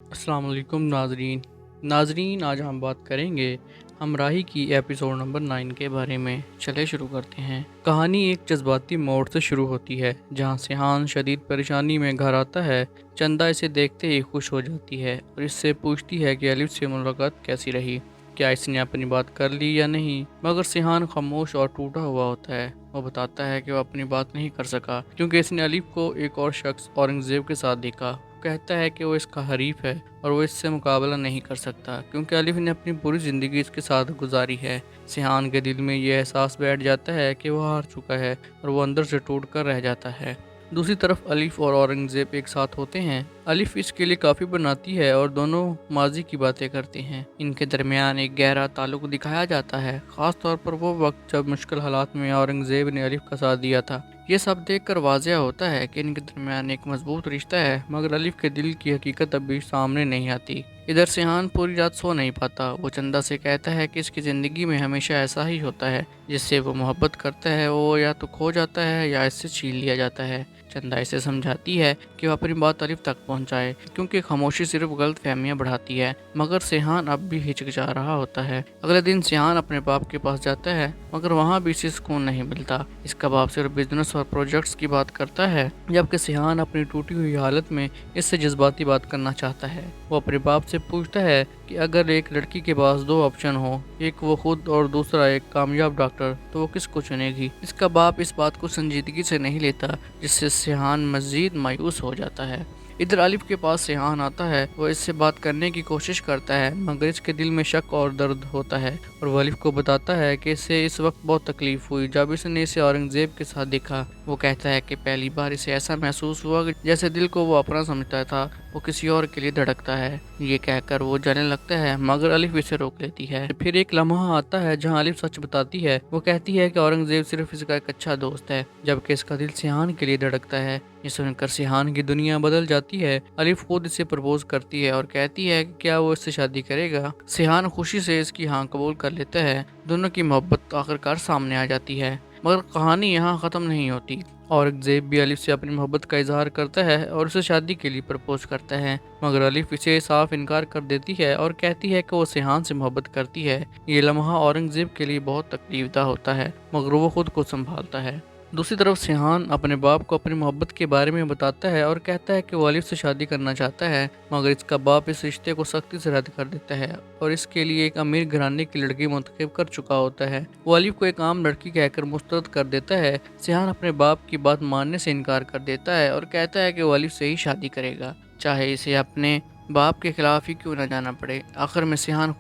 अस्सलाम वालेकुम नाजरीन, आज हम बात करेंगे हमराही की एपिसोड नंबर 9 के बारे में। चले शुरू करते हैं। कहानी एक जज्बाती मोड़ से शुरू होती है, जहां सिहान शदीद परेशानी में घर आता है। चंदा इसे देखते ही खुश हो जाती है और इससे पूछती है कि अलिफ से मुलाकात कैसी रही, क्या इसने अपनी बात कर ली या नहीं। मगर सिहान खामोश और टूटा हुआ होता है। वो बताता है कि वो अपनी बात नहीं कर सका क्योंकि इसने अलिफ को एक और शख्स औरंगजेब के साथ देखा। कहता है कि वो इसका हरीफ है और वो इससे मुकाबला नहीं कर सकता क्योंकि अलिफ ने अपनी पूरी ज़िंदगी इसके साथ गुजारी है। सिहान के दिल में ये एहसास बैठ जाता है कि वो हार चुका है और वो अंदर से टूट कर रह जाता है। दूसरी तरफ अलिफ और औरंगजेब एक साथ होते हैं। अलिफ इसके लिए काफ़ी बनाती है और दोनों माजी की बातें करते हैं। इनके दरमियान एक गहरा ताल्लुक दिखाया जाता है, ख़ास तौर पर वो वक्त जब मुश्किल हालात में औरंगजेब ने अलिफ का साथ दिया था। ये सब देखकर वाज़ेह होता है कि इनके दरमियान एक मजबूत रिश्ता है, मगर अलिफ के दिल की हकीकत अभी सामने नहीं आती। इधर सिहान पूरी रात सो नहीं पाता। वो चंदा से कहता है कि इसकी ज़िंदगी में हमेशा ऐसा ही होता है, जिससे वो मोहब्बत करता है वो या तो खो जाता है या इससे छीन लिया जाता है। चंदा इसे समझाती है कि वो अपनी बात अलिफ तक पहुंचाए क्योंकि खामोशी सिर्फ गलत फहमियाँ बढ़ाती है, मगर सिहान अब भी हिचकिचा रहा होता है। अगले दिन सिहान अपने बाप के पास जाता है, मगर वहाँ भी इसे सुकून नहीं मिलता। इसका बाप सिर्फ बिजनेस और प्रोजेक्ट्स की बात करता है, जबकि सिहान अपनी टूटी हुई हालत में इससे जज्बाती बात करना चाहता है। वो अपने बाप से पूछता है कि अगर एक लड़की के पास दो ऑप्शन हो, एक वो खुद और दूसरा एक कामयाब डॉक्टर, तो वो किसको चुनेगी। इसका बाप इस बात को संजीदगी से नहीं लेता, जिससे सिहान मजीद मायूस हो जाता है। इधर अलिफ के पास सिहान आता है। वो इससे बात करने की कोशिश करता है, मगर इसके दिल में शक और दर्द होता है और वो अलिफ को बताता है कि इसे इस वक्त बहुत तकलीफ हुई जब इसने इसे औरंगजेब के साथ देखा। वो कहता है कि पहली बार इसे ऐसा महसूस हुआ कि जैसे दिल को वो अपना समझता था वो किसी और के लिए धड़कता है। ये कहकर वो जाने लगता है, मगर अलिफ इसे रोक लेती है। फिर एक लम्हा आता है जहाँ अलिफ सच बताती है। वो कहती है कि औरंगजेब सिर्फ इसका एक अच्छा दोस्त है, जबकि इसका दिल सिहान के लिए धड़कता है। ये सुनकर सिहान की दुनिया बदल जाती है। अलिफ खुद इसे प्रपोज करती है और कहती है कि क्या वो इससे शादी करेगा। सिहान खुशी से इसकी हाँ कबूल कर लेता है। दोनों की मोहब्बत आखिरकार सामने आ जाती है, मगर कहानी यहाँ ख़त्म नहीं होती। औरंगजेब भी अलिफ से अपनी मोहब्बत का इजहार करता है और उसे शादी के लिए प्रपोज करता है, मगर अलिफ इसे साफ इनकार कर देती है और कहती है कि वो सिहान से मोहब्बत करती है। ये लम्हा औरंगजेब के लिए बहुत तकलीफदा होता है, मगर वो खुद को संभालता है। दूसरी तरफ सिहान अपने बाप को अपनी मोहब्बत के बारे में बताता है और कहता है कि वो अलिफ से शादी करना चाहता है, मगर इसका बाप इस रिश्ते को सख्ती से रद्द कर देता है और इसके लिए एक अमीर घराने की लड़की मुंतखब कर चुका होता है। वो अलिफ को एक आम लड़की कहकर मुस्तरद कर देता है। सिहान अपने बाप की बात मानने से इनकार कर देता है और कहता है कि वो अलिफ से ही शादी करेगा, चाहे इसे अपने बाप के खिलाफ ही क्यों न जाना पड़े। आखिर में सिहान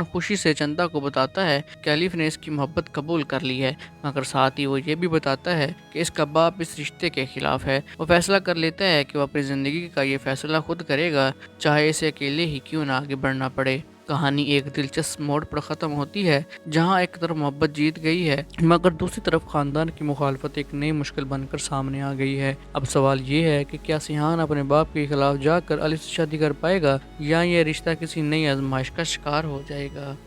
खुशी से चंदा को बताता है कि अलिफ ने इसकी मोहब्बत कबूल कर ली है, मगर साथ ही वो ये भी बताता है कि इसका बाप इस रिश्ते के खिलाफ है। वो फैसला कर लेता है कि वो अपनी ज़िंदगी का ये फैसला खुद करेगा, चाहे इसे अकेले ही क्यों ना आगे बढ़ना पड़े। कहानी एक दिलचस्प मोड़ पर ख़त्म होती है, जहां एक तरफ मोहब्बत जीत गई है, मगर दूसरी तरफ खानदान की मुखालफत एक नई मुश्किल बनकर सामने आ गई है। अब सवाल ये है कि क्या सिहान अपने बाप के खिलाफ जाकर अलिफ से शादी कर पाएगा या ये रिश्ता किसी नई आजमाइश का शिकार हो जाएगा।